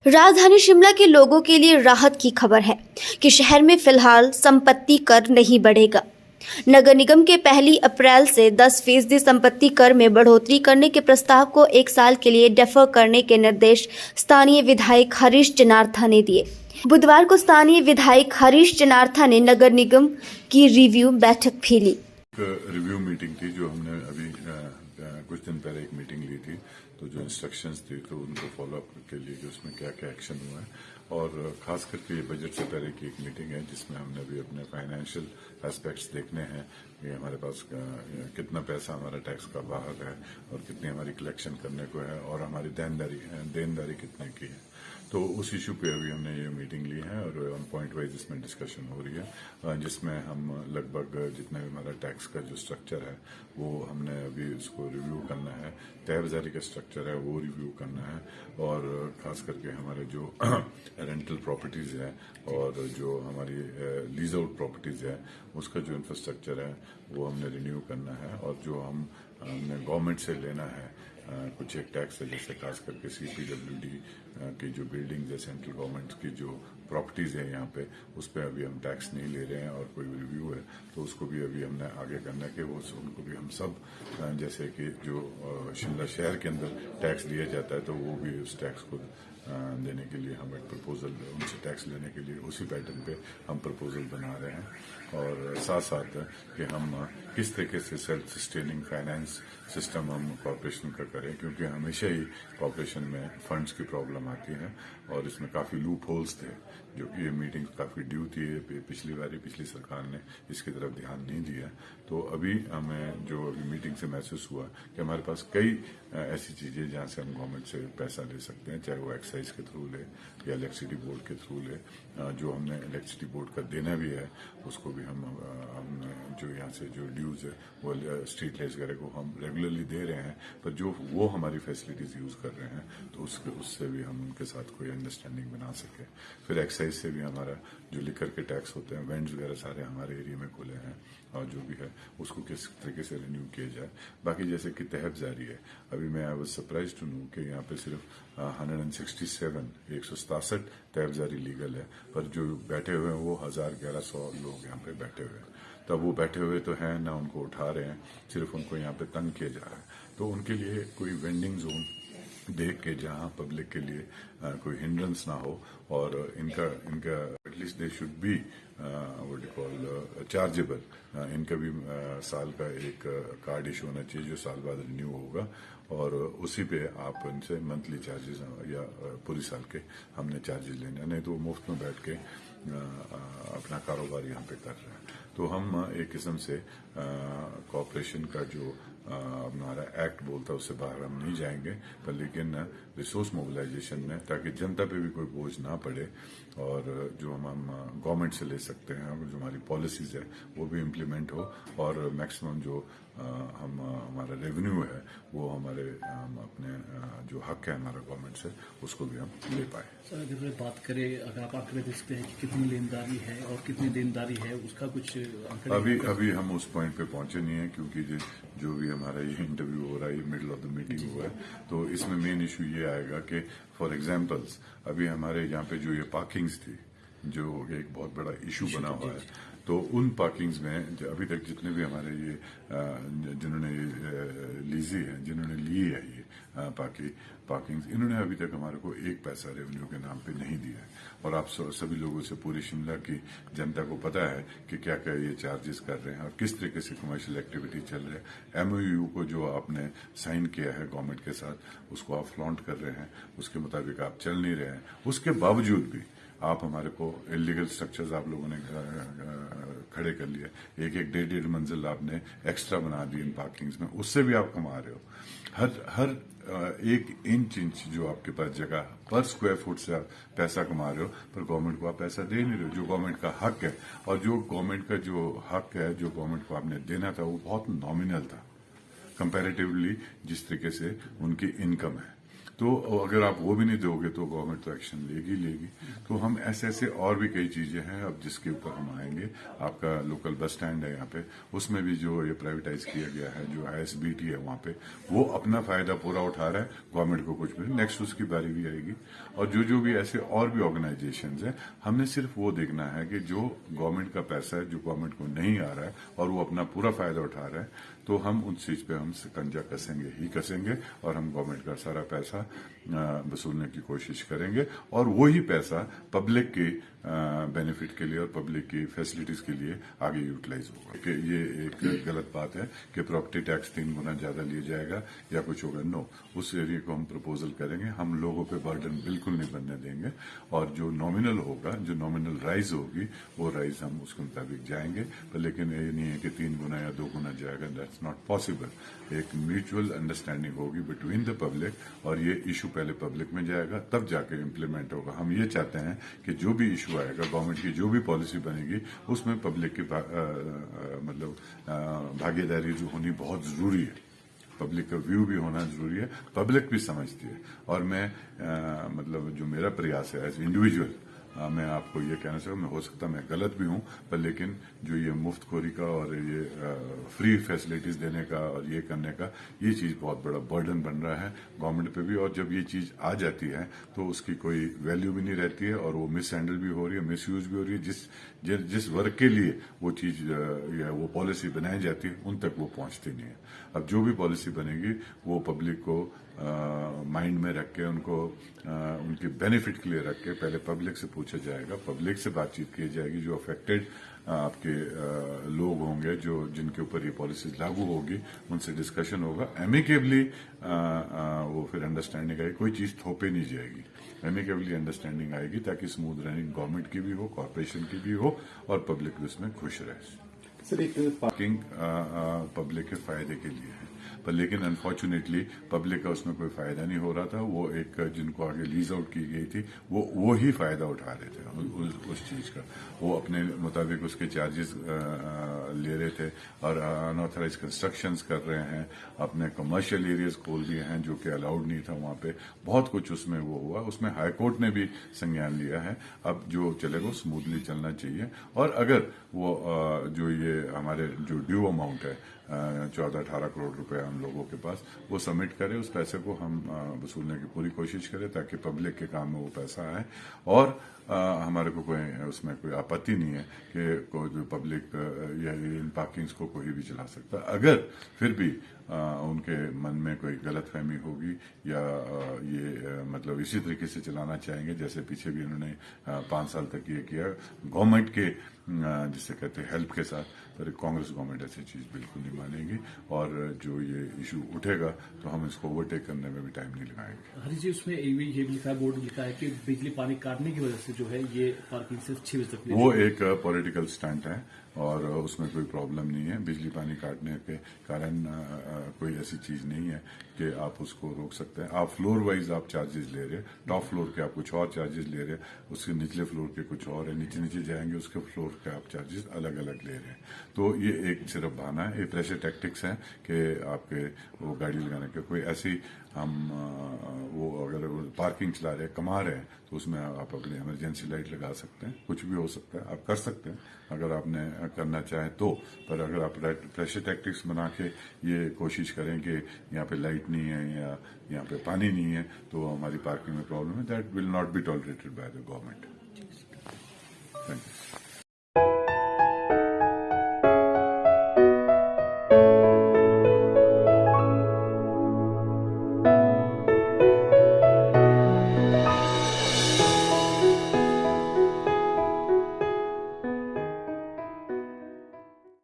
राजधानी शिमला के लोगों के लिए राहत की खबर है कि शहर में फिलहाल संपत्ति कर नहीं बढ़ेगा। नगर निगम के 1 अप्रैल से 10% संपत्ति कर में बढ़ोतरी करने के प्रस्ताव को 1 साल के लिए डेफर करने के निर्देश स्थानीय विधायक हरीश जनार्था ने दिए। बुधवार को स्थानीय विधायक हरीश जनार्था ने नगर निगम की रिव्यू बैठक भी ली। रिव्यू मीटिंग थी जो हमने अभी कुछ दिन पहले एक मीटिंग ली थी, तो जो इंस्ट्रक्शंस थी तो उनको फॉलो अप के लिए कि उसमें क्या क्या एक्शन हुआ है, और खास करके ये बजट से पहले की एक मीटिंग है जिसमें हमने भी अपने फाइनेंशियल एस्पेक्ट्स देखने हैं कि हमारे पास कितना पैसा हमारा टैक्स का बाहर है और कितनी हमारी कलेक्शन करने को है और हमारी देनदारी कितने की है। तो उस इशू पे अभी हमने ये मीटिंग ली है और ऑन पॉइंट वाइज इसमें डिस्कशन हो रही है, जिसमें हम लगभग जितना भी हमारा टैक्स का जो स्ट्रक्चर है वो हमने अभी उसको रिव्यू करना है। तहबजारी का स्ट्रक्चर है वो रिव्यू करना है, और खास करके हमारे जो रेंटल प्रॉपर्टीज है और जो हमारी लीज आउट प्रॉपर्टीज है उसका जो इंफ्रास्ट्रक्चर है वो हमने रिन्यू करना है। और जो हमने गवर्नमेंट से लेना है कुछ एक टैक्स है, जैसे खास करके CPWD की जो बिल्डिंग है, सेंट्रल गवर्नमेंट की जो प्रॉपर्टीज है यहाँ पे, उस पर अभी हम टैक्स नहीं ले रहे हैं और कोई रिव्यू है तो उसको भी अभी हमने आगे करना है कि वो उनको भी हम सब जैसे कि जो शिमला शहर के अंदर टैक्स दिया जाता है तो वो भी उस टैक्स को देने के लिए हम एक प्रपोजल उनसे टैक्स लेने के लिए उसी पैटर्न पे हम प्रपोजल बना रहे हैं। और साथ साथ कि हम किस तरीके से सेल्फ सस्टेनिंग फाइनेंस सिस्टम हम कॉर्पोरेशन का करें, क्योंकि हमेशा ही कॉर्पोरेशन में फंड्स की प्रॉब्लम आती है और इसमें काफ़ी लूप होल्स थे, जो कि ये मीटिंग काफ़ी ड्यू थी। पिछली सरकार ने इसकी तरफ ध्यान नहीं दिया। तो अभी हमें जो अभी मीटिंग से महसूस हुआ कि हमारे पास कई ऐसी चीज़ें जहाँ से हम गवर्नमेंट से पैसा ले सकते हैं, चाहे वो एक्साइज के थ्रू ले या इलेक्ट्रिसिटी बोर्ड के थ्रू ले। जो हमने इलेक्ट्रिसिटी बोर्ड का देना भी है उसको भी हम जो यहाँ से जो ड्यूज है वो स्ट्रीट लाइट्स वगैरह को हम रेगुलरली दे रहे हैं, पर जो वो हमारी फैसिलिटीज यूज कर रहे हैं तो उससे भी हम उनके साथ कोई अंडरस्टैंडिंग बना सके। फिर एक्साइज से भी हमारा जो लिकर के टैक्स होते हैं, वेंड्स वगैरह सारे हमारे एरिया में खुले हैं, और जो भी है उसको किस तरीके से रिन्यू किया जाए। बाकी जैसे कि तहबजारी है, अभी मैं I was surprise to know कि यहाँ पे सिर्फ 167 तहबजारी लीगल है, पर जो बैठे हुए हैं वो 1100 लोग यहाँ पे बैठे हुए हैं। तब वो बैठे हुए तो हैं ना, उनको उठा रहे हैं, सिर्फ उनको यहाँ पे तंग किया जा रहा है। तो उनके लिए कोई वेंडिंग जोन देख के जहाँ पब्लिक के लिए कोई हिंड्रेंस ना हो, और इनका at least they should be what you call chargeable. इनका भी साल का एक कार्ड इशू होना चाहिए जो साल बाद रिन्यू होगा, और उसी पे आप इनसे मंथली चार्जेस या पूरी साल के हमने चार्जेस लेने, नहीं तो वो मुफ्त में बैठ के अपना कारोबार यहाँ पे कर रहे हैं। तो हम एक किस्म से कॉर्पोरेशन का जो हमारा एक्ट बोलता है उससे बाहर हम नहीं जाएंगे, पर लेकिन रिसोर्स मोबिलाइजेशन में, ताकि जनता पे भी कोई बोझ ना पड़े, और जो हम गवर्नमेंट से ले सकते हैं और जो हमारी पॉलिसीज है वो भी इम्प्लीमेंट हो, और मैक्सिमम जो हमारा रेवेन्यू है वो हमारे अपने जो हक है हमारा गवर्नमेंट से उसको भी हम ले पाए। सर अगर बात करें, अगर आप आंकड़े देखते हैं कि कितनी लेनदारी है और कितनी देनदारी है, उसका कुछ अभी हम उस पॉइंट पे पहुंचे नहीं है, क्योंकि जो भी हमारा ये इंटरव्यू हो रहा है, ये मिडिल ऑफ द मीटिंग हुआ है, तो इसमें मेन इशू ये आएगा कि फॉर एग्जांपल्स अभी हमारे यहाँ पे जो ये पार्किंग्स थी, जो एक बहुत बड़ा इशू बना हुआ है, तो उन पार्किंग्स में अभी तक जितने भी हमारे ये जिन्होंने लीजी है, जिन्होंने ली है ये पार्किंग्स, इन्होंने अभी तक हमारे को 1 पैसा रेवेन्यू के नाम पे नहीं दिया है। और आप सभी लोगों से, पूरी शिमला की जनता को पता है कि क्या क्या ये चार्जेस कर रहे हैं और किस तरीके से कमर्शियल एक्टिविटी चल रही है। MOU को जो आपने साइन किया है गवर्नमेंट के साथ, उसको आप फ्लॉन्ट कर रहे हैं, उसके मुताबिक आप चल नहीं रहे हैं। उसके बावजूद भी आप हमारे को इलीगल स्ट्रक्चर्स आप लोगों ने खड़े कर लिए, एक 1.5 मंजिल आपने एक्स्ट्रा बना दी इन पार्किंग्स में, उससे भी आप कमा रहे हो। हर 1 इंच जो आपके पास जगह पर स्क्वायर फुट से आप पैसा कमा रहे हो, पर गवर्नमेंट को आप पैसा दे नहीं रहे हो, जो गवर्नमेंट का हक है। और जो गवर्नमेंट का जो हक है, जो गवर्नमेंट को आपने देना था, वो बहुत नॉमिनल था कंपैरेटिवली जिस तरीके से उनकी इनकम है। तो अगर आप वो भी नहीं दोगे तो गवर्नमेंट तो एक्शन लेगी। तो हम ऐसे और भी कई चीजें हैं अब जिसके ऊपर हम आएंगे। आपका लोकल बस स्टैंड है यहाँ पे, उसमें भी जो ये प्राइवेटाइज किया गया है, जो ISBT है वहाँ पे, वो अपना फायदा पूरा उठा रहा है, गवर्नमेंट को कुछ भी, नेक्स्ट उसकी बारी भी आएगी। और जो भी ऐसे और भी ऑर्गेनाइजेशंस हैं, हमने सिर्फ वो देखना है कि जो गवर्नमेंट का पैसा है जो गवर्नमेंट को नहीं आ रहा है और वो अपना पूरा फायदा उठा रहा है, तो हम उस चीज पे हम शिकंजा कसेंगे और हम गवर्नमेंट का सारा पैसा वसूलने की कोशिश करेंगे और वही पैसा पब्लिक के बेनिफिट के लिए और पब्लिक की फैसिलिटीज के लिए आगे यूटिलाइज होगा। कि ये एक गलत बात है कि प्रॉपर्टी टैक्स 3 गुना ज्यादा लिया जाएगा या कुछ होगा, नो। उस एरिया को हम प्रपोजल करेंगे, हम लोगों पे बर्डन बिल्कुल नहीं बनने देंगे और जो नॉमिनल होगा, जो नॉमिनल राइज होगी, वो राइज हम उसके मुताबिक जाएंगे। पर लेकिन ये नहीं है कि 3 गुना या 2 गुना जाएगा, दैट्स नॉट पॉसिबल। एक म्यूचुअल अंडरस्टैंडिंग होगी बिटवीन द पब्लिक और ये इशू पहले पब्लिक में जाएगा, तब जाके इम्प्लीमेंट होगा। हम ये चाहते हैं कि जो भी इशू आएगा, गवर्नमेंट की जो भी पॉलिसी बनेगी, उसमें पब्लिक की मतलब भागीदारी जो होनी बहुत जरूरी है। पब्लिक का व्यू भी होना जरूरी है, पब्लिक भी समझती है। और मैं मतलब जो मेरा प्रयास है एज इंडिविजुअल, मैं आपको ये कहना चाहूँ, मैं हो सकता मैं गलत भी हूँ, पर लेकिन जो ये मुफ्तखोरी का और ये फ्री फैसिलिटीज देने का और ये करने का, ये चीज बहुत बड़ा बर्डन बन रहा है गवर्नमेंट पे भी। और जब ये चीज आ जाती है तो उसकी कोई वैल्यू भी नहीं रहती है और वो मिस हैंडल भी हो रही है, मिस यूज भी हो रही है। जिस वर्ग के लिए वो चीज या वो पॉलिसी बनाई जाती है, उन तक वो पहुंचती नहीं है। अब जो भी पॉलिसी बनेगी वो पब्लिक को माइंड में रख के, उनको उनके बेनिफिट के लिए रख के पहले पब्लिक से पूछा जाएगा, पब्लिक से बातचीत की जाएगी। जो अफेक्टेड आपके लोग होंगे, जो जिनके ऊपर ये पॉलिसीज लागू होगी, उनसे डिस्कशन होगा। एमिकेबली वो फिर अंडरस्टैंडिंग आएगी, कोई चीज थोपे नहीं जाएगी, एमिकेबली अंडरस्टैंडिंग आएगी ताकि स्मूथ रनिंग गवर्नमेंट की भी हो, कॉर्पोरेशन की भी हो और पब्लिक भी उसमें खुश रहे। सर, एक पार्किंग पब्लिक के फायदे के लिए है, पर लेकिन अनफॉर्चुनेटली पब्लिक का उसमें कोई फायदा नहीं हो रहा था। वो एक जिनको आगे लीज आउट की गई थी, वो ही फायदा उठा रहे थे उस चीज का। वो अपने मुताबिक उसके चार्जेस ले रहे थे और अनऑथराइज कंस्ट्रक्शंस कर रहे हैं, अपने कमर्शियल एरियाज खोल दिए हैं जो कि अलाउड नहीं था वहां पे। बहुत कुछ उसमें वो हुआ, उसमें हाईकोर्ट ने भी संज्ञान लिया है। अब जो चलेगा स्मूथली चलना चाहिए। और अगर वो जो ये हमारे जो ड्यू अमाउंट है 14-18 करोड़ रुपए हम लोगों के पास, वो सबमिट करें, उस पैसे को हम वसूलने की पूरी कोशिश करें ताकि पब्लिक के काम में वो पैसा आए। और हमारे को कोई उसमें कोई आपत्ति नहीं है कि कोई भी पब्लिक या इन पार्किंग्स को कोई भी चला सकता। अगर फिर भी उनके मन में कोई गलत फहमी होगी या ये मतलब इसी तरीके से चलाना चाहेंगे जैसे पीछे भी उन्होंने 5 साल तक ये किया गवर्नमेंट के जिसे कहते हैं हेल्प के साथ, पर कांग्रेस गवर्नमेंट ऐसी चीज बिल्कुल नहीं मानेगी। और जो ये इशू उठेगा तो हम इसको ओवरटेक करने में भी टाइम नहीं लगाएंगे। हरी जी, उसमें ये भी लिखा है, बोर्ड लिखा है कि बिजली पानी काटने की वजह से जो है ये पार्किंग से 6 बजे तक वो एक पॉलिटिकल स्टंट है और उसमें कोई प्रॉब्लम नहीं है। बिजली पानी काटने के कारण कोई ऐसी चीज नहीं है कि आप उसको रोक सकते हैं। आप फ्लोर वाइज आप चार्जेस ले रहे हैं, टॉप फ्लोर के आप कुछ और चार्जेस ले रहे हैं, उसके निचले फ्लोर के कुछ और है, नीचे जाएंगे उसके फ्लोर के आप चार्जेस अलग अलग ले रहे हैं। तो ये एक सिर्फ बहाना है, ये प्रेशर टैक्टिक्स है कि आपके वो गाड़ी लगाने के कोई ऐसी हम वो अगर पार्किंग चला रहे हैं, कमा रहे हैं, तो उसमें आप अपनी इमरजेंसी लाइट लगा सकते हैं, कुछ भी हो सकता है, आप कर सकते हैं अगर आपने करना चाहे तो। पर अगर आप प्रेशर टैक्टिक्स बना के ये कोशिश करें कि यहाँ पे लाइट नहीं है या यहाँ पे पानी नहीं है तो हमारी पार्किंग में प्रॉब्लम है, that will not be tolerated by the government. Thank you.